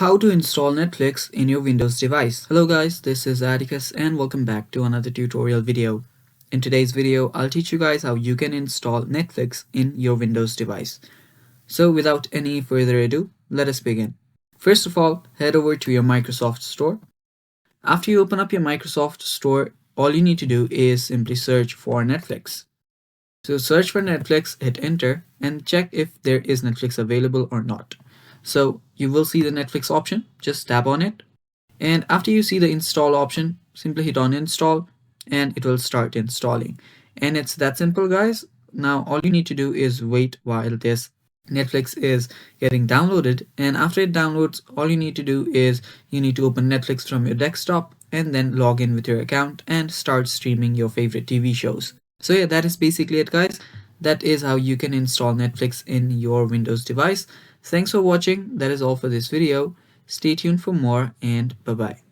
How to install Netflix in your Windows device. Hello guys, this is Atticus and welcome back to another tutorial video. In today's video, I'll teach you guys how you can install Netflix in your Windows device. So without any further ado, let us begin. First of all, head over to your Microsoft Store. After you open up your Microsoft Store, all you need to do is simply search for Netflix. So search for Netflix, hit enter and check if there is Netflix available or not. So you will see the Netflix option, just tap on it. And after you see the install option, simply hit on install and it will start installing. And it's that simple guys. Now all you need to do is wait while this Netflix is getting downloaded, and after it downloads, all you need to do is you need to open Netflix from your desktop and then log in with your account and start streaming your favorite TV shows. So yeah, that is basically it guys. That is how you can install Netflix in your Windows device. Thanks for watching. That is all for this video. Stay tuned for more and bye bye.